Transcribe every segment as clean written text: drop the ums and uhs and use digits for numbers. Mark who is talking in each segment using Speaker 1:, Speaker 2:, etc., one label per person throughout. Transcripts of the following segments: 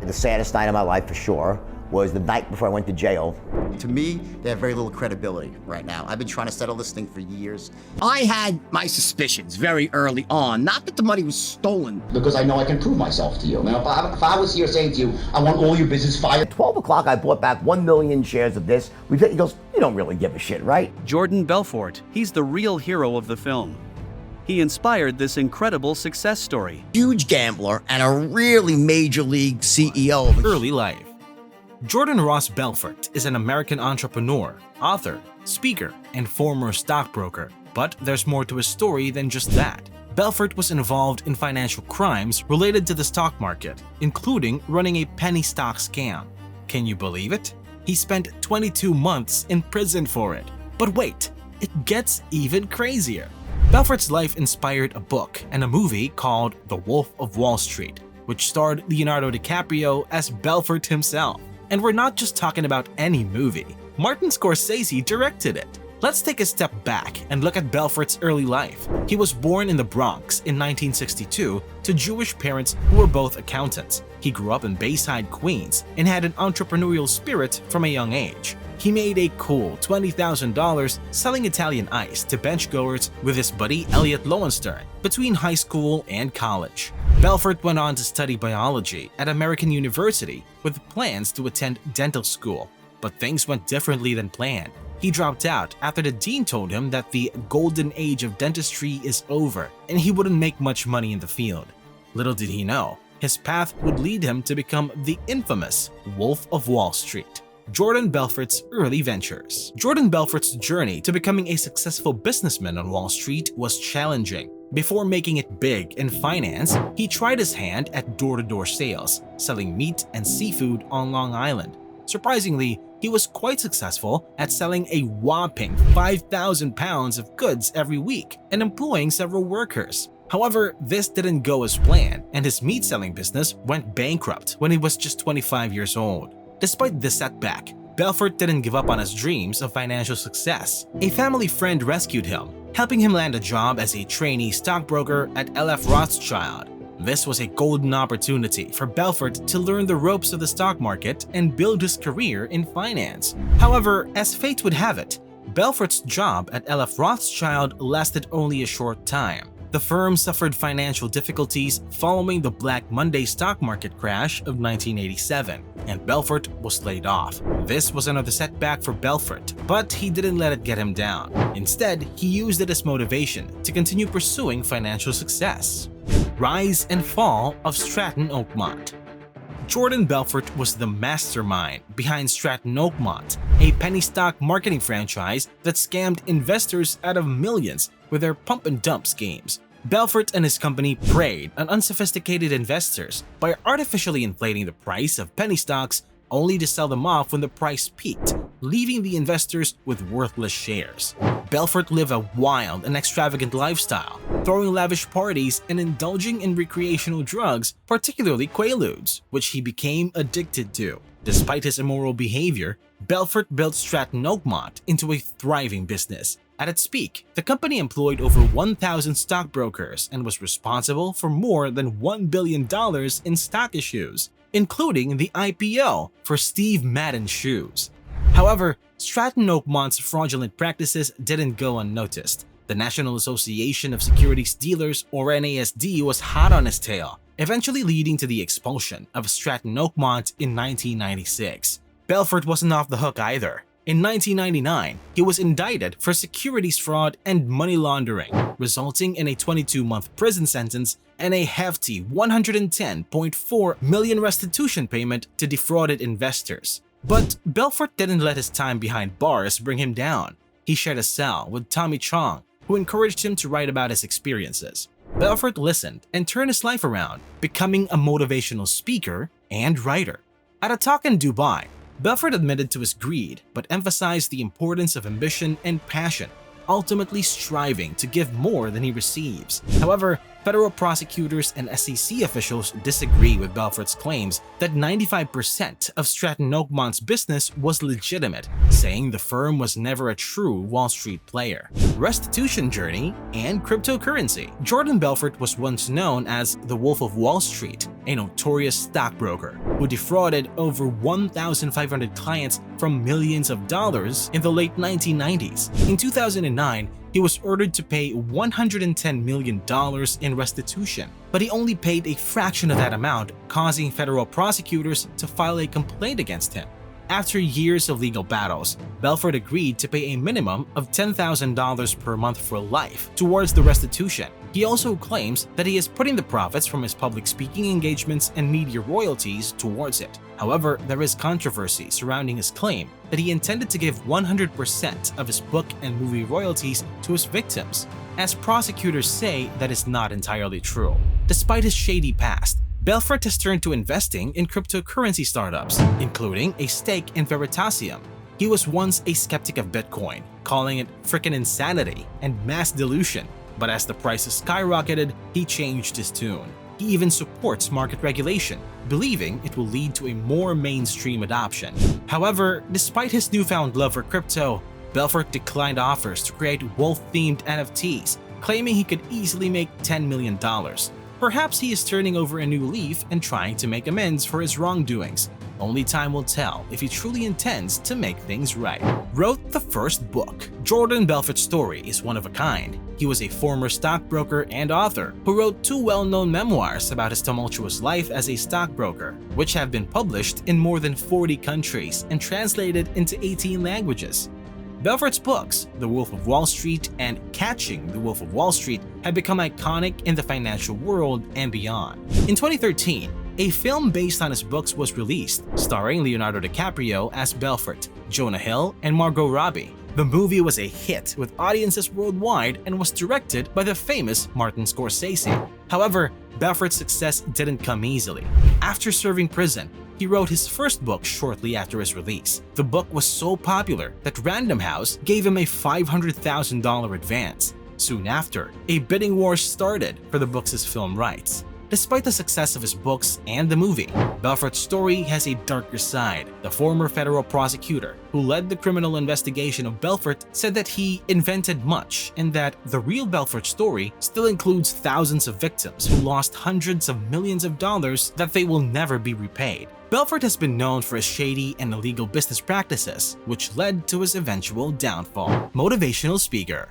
Speaker 1: The saddest night of my life for sure was the night before I went to jail.
Speaker 2: To me, they have very little credibility right now. I've been trying to settle this thing for years. I had my suspicions very early on, not that the money was stolen.
Speaker 3: Because I know I can prove myself to you. Now, if I was here saying to you, I want all your business fired.
Speaker 1: At 12 o'clock, I bought back 1 million shares of this. He goes, you don't really give a shit, right?
Speaker 4: Jordan Belfort, he's the real hero of the film. He inspired this incredible success story.
Speaker 2: Huge gambler and a really major league CEO.
Speaker 5: Early life. Jordan Ross Belfort is an American entrepreneur, author, speaker, and former stockbroker. But there's more to his story than just that. Belfort was involved in financial crimes related to the stock market, including running a penny stock scam. Can you believe it? He spent 22 months in prison for it. But wait, it gets even crazier. Belfort's life inspired a book and a movie called The Wolf of Wall Street, which starred Leonardo DiCaprio as Belfort himself. And we're not just talking about any movie. Martin Scorsese directed it. Let's take a step back and look at Belfort's early life. He was born in the Bronx in 1962 to Jewish parents who were both accountants. He grew up in Bayside, Queens, and had an entrepreneurial spirit from a young age. He made a cool $20,000 selling Italian ice to benchgoers with his buddy Elliot Lowenstern between high school and college. Belfort went on to study biology at American University with plans to attend dental school, but things went differently than planned. He dropped out after the dean told him that the golden age of dentistry is over and he wouldn't make much money in the field. Little did he know, his path would lead him to become the infamous Wolf of Wall Street. Jordan Belfort's early ventures. Jordan Belfort's journey to becoming a successful businessman on Wall Street was challenging. Before making it big in finance, he tried his hand at door-to-door sales, selling meat and seafood on Long Island. Surprisingly, he was quite successful at selling a whopping 5,000 pounds of goods every week and employing several workers. However, this didn't go as planned, and his meat-selling business went bankrupt when he was just 25 years old. Despite this setback, Belfort didn't give up on his dreams of financial success. A family friend rescued him, helping him land a job as a trainee stockbroker at LF Rothschild. This was a golden opportunity for Belfort to learn the ropes of the stock market and build his career in finance. However, as fate would have it, Belfort's job at LF Rothschild lasted only a short time. The firm suffered financial difficulties following the Black Monday stock market crash of 1987, and Belfort was laid off. This was another setback for Belfort, but he didn't let it get him down. Instead, he used it as motivation to continue pursuing financial success. Rise and fall of Stratton Oakmont. Jordan Belfort was the mastermind behind Stratton Oakmont, a penny stock marketing franchise that scammed investors out of millions with their pump and dump schemes. Belfort and his company preyed on unsophisticated investors by artificially inflating the price of penny stocks only to sell them off when the price peaked, leaving the investors with worthless shares. Belfort lived a wild and extravagant lifestyle, throwing lavish parties and indulging in recreational drugs, particularly Quaaludes, which he became addicted to. Despite his immoral behavior, Belfort built Stratton Oakmont into a thriving business. At its peak, the company employed over 1,000 stockbrokers and was responsible for more than $1 billion in stock issues, including the IPO for Steve Madden shoes. However, Stratton Oakmont's fraudulent practices didn't go unnoticed. The National Association of Securities Dealers, or NASD, was hot on his tail, eventually leading to the expulsion of Stratton Oakmont in 1996. Belfort wasn't off the hook either. In 1999, he was indicted for securities fraud and money laundering, resulting in a 22-month prison sentence and a hefty $110.4 million restitution payment to defrauded investors. But Belfort didn't let his time behind bars bring him down. He shared a cell with Tommy Chong, who encouraged him to write about his experiences. Belfort listened and turned his life around, becoming a motivational speaker and writer. At a talk in Dubai, Belfort admitted to his greed but emphasized the importance of ambition and passion, ultimately striving to give more than he receives. However, federal prosecutors and SEC officials disagree with Belfort's claims that 95% of Stratton Oakmont's business was legitimate, saying the firm was never a true Wall Street player. Restitution journey and cryptocurrency. Jordan Belfort was once known as the Wolf of Wall Street, a notorious stockbroker who defrauded over 1,500 clients from millions of dollars in the late 1990s. In 2009, he was ordered to pay $110 million in restitution, but he only paid a fraction of that amount, causing federal prosecutors to file a complaint against him. After years of legal battles, Belfort agreed to pay a minimum of $10,000 per month for life towards the restitution. He also claims that he is putting the profits from his public speaking engagements and media royalties towards it. However, there is controversy surrounding his claim that he intended to give 100% of his book and movie royalties to his victims, as prosecutors say that is not entirely true. Despite his shady past, Belfort has turned to investing in cryptocurrency startups, including a stake in Veritasium. He was once a skeptic of Bitcoin, calling it frickin' insanity and mass delusion, but as the prices skyrocketed, he changed his tune. He even supports market regulation, believing it will lead to a more mainstream adoption. However, despite his newfound love for crypto, Belfort declined offers to create wolf-themed NFTs, claiming he could easily make $10 million. Perhaps he is turning over a new leaf and trying to make amends for his wrongdoings. Only time will tell if he truly intends to make things right. Wrote the first book. Jordan Belfort's story is one of a kind. He was a former stockbroker and author who wrote two well-known memoirs about his tumultuous life as a stockbroker, which have been published in more than 40 countries and translated into 18 languages. Belfort's books, The Wolf of Wall Street and Catching the Wolf of Wall Street, have become iconic in the financial world and beyond. In 2013, a film based on his books was released, starring Leonardo DiCaprio as Belfort, Jonah Hill, and Margot Robbie. The movie was a hit with audiences worldwide and was directed by the famous Martin Scorsese. However, Belfort's success didn't come easily. After serving prison, he wrote his first book shortly after his release. The book was so popular that Random House gave him a $500,000 advance. Soon after, a bidding war started for the book's film rights. Despite the success of his books and the movie, Belfort's story has a darker side. The former federal prosecutor who led the criminal investigation of Belfort said that he invented much and that the real Belfort story still includes thousands of victims who lost hundreds of millions of dollars that they will never be repaid. Belfort has been known for his shady and illegal business practices, which led to his eventual downfall. Motivational speaker.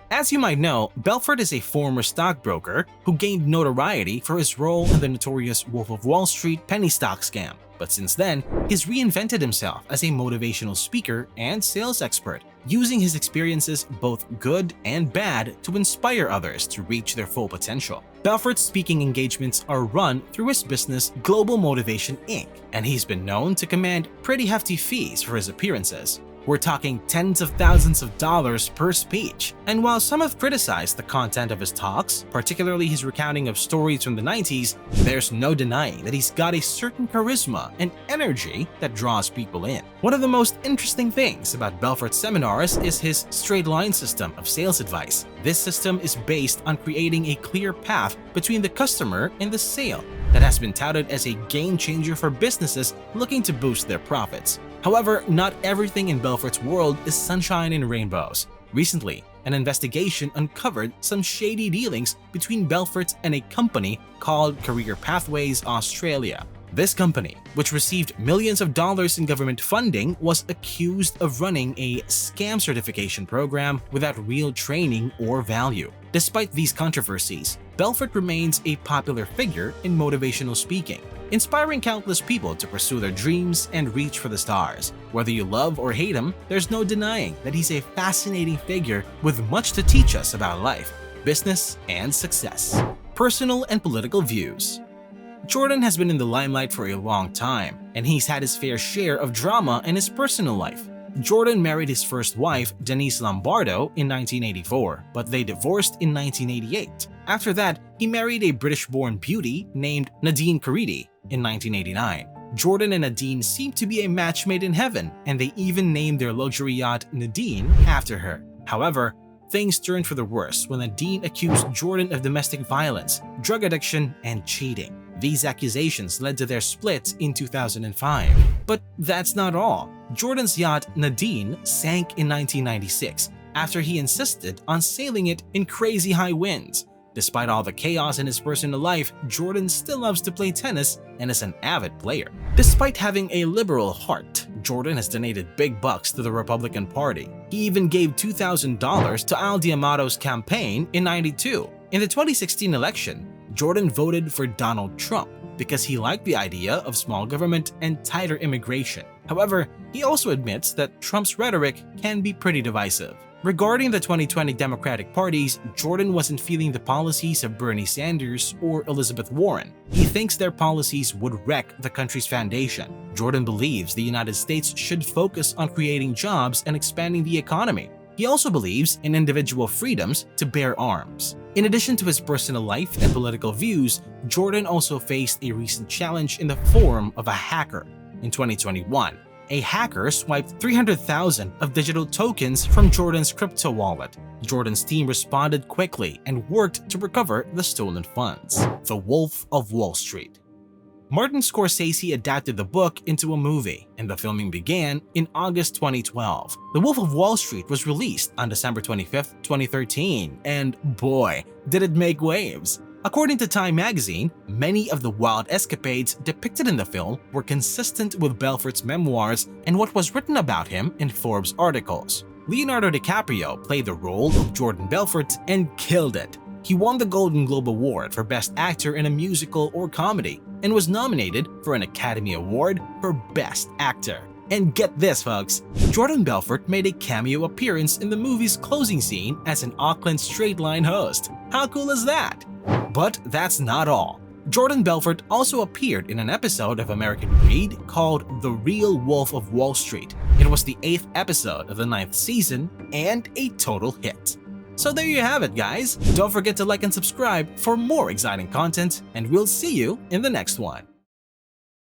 Speaker 5: As you might know, Belfort is a former stockbroker who gained notoriety for his role in the notorious Wolf of Wall Street penny stock scam. But since then, he's reinvented himself as a motivational speaker and sales expert, using his experiences, both good and bad, to inspire others to reach their full potential. Belfort's speaking engagements are run through his business Global Motivation Inc., and he's been known to command pretty hefty fees for his appearances. We're talking tens of thousands of dollars per speech. And while some have criticized the content of his talks, particularly his recounting of stories from the 90s, there's no denying that he's got a certain charisma and energy that draws people in. One of the most interesting things about Belfort's seminars is his straight line system of sales advice. This system is based on creating a clear path between the customer and the sale that has been touted as a game changer for businesses looking to boost their profits. However, not everything in Belfort's world is sunshine and rainbows. Recently, an investigation uncovered some shady dealings between Belfort and a company called Career Pathways Australia. This company, which received millions of dollars in government funding, was accused of running a scam certification program without real training or value. Despite these controversies, Belfort remains a popular figure in motivational speaking, inspiring countless people to pursue their dreams and reach for the stars. Whether you love or hate him, there's no denying that he's a fascinating figure with much to teach us about life, business, and success. Personal and political views. Jordan has been in the limelight for a long time, and he's had his fair share of drama in his personal life. Jordan married his first wife, Denise Lombardo, in 1984, but they divorced in 1988. After that, he married a British-born beauty named Nadine Caridi in 1989. Jordan and Nadine seemed to be a match made in heaven, and they even named their luxury yacht Nadine after her. However, things turned for the worse when Nadine accused Jordan of domestic violence, drug addiction, and cheating. These accusations led to their split in 2005. But that's not all. Jordan's yacht Nadine sank in 1996 after he insisted on sailing it in crazy high winds. Despite all the chaos in his personal life, Jordan still loves to play tennis and is an avid player. Despite having a liberal heart, Jordan has donated big bucks to the Republican Party. He even gave $2,000 to Al D'Amato's campaign in '92. In the 2016 election, Jordan voted for Donald Trump because he liked the idea of small government and tighter immigration. However, he also admits that Trump's rhetoric can be pretty divisive. Regarding the 2020 Democratic parties, Jordan wasn't feeling the policies of Bernie Sanders or Elizabeth Warren. He thinks their policies would wreck the country's foundation. Jordan believes the United States should focus on creating jobs and expanding the economy. He also believes in individual freedoms to bear arms. In addition to his personal life and political views, Jordan also faced a recent challenge in the form of a hacker. In 2021, a hacker swiped 300,000 of digital tokens from Jordan's crypto wallet. Jordan's team responded quickly and worked to recover the stolen funds. The Wolf of Wall Street. Martin Scorsese adapted the book into a movie, and the filming began in August 2012. The Wolf of Wall Street was released on December 25, 2013, and boy, did it make waves. According to Time magazine, many of the wild escapades depicted in the film were consistent with Belfort's memoirs and what was written about him in Forbes articles. Leonardo DiCaprio played the role of Jordan Belfort and killed it. He won the Golden Globe Award for Best Actor in a Musical or Comedy and was nominated for an Academy Award for Best Actor. And get this, folks, Jordan Belfort made a cameo appearance in the movie's closing scene as an Auckland Straight Line host. How cool is that? But that's not all. Jordan Belfort also appeared in an episode of American Greed called The Real Wolf of Wall Street. It was the 8th episode of the 9th season and a total hit. So there you have it, guys. Don't forget to like and subscribe for more exciting content, and we'll see you in the next one.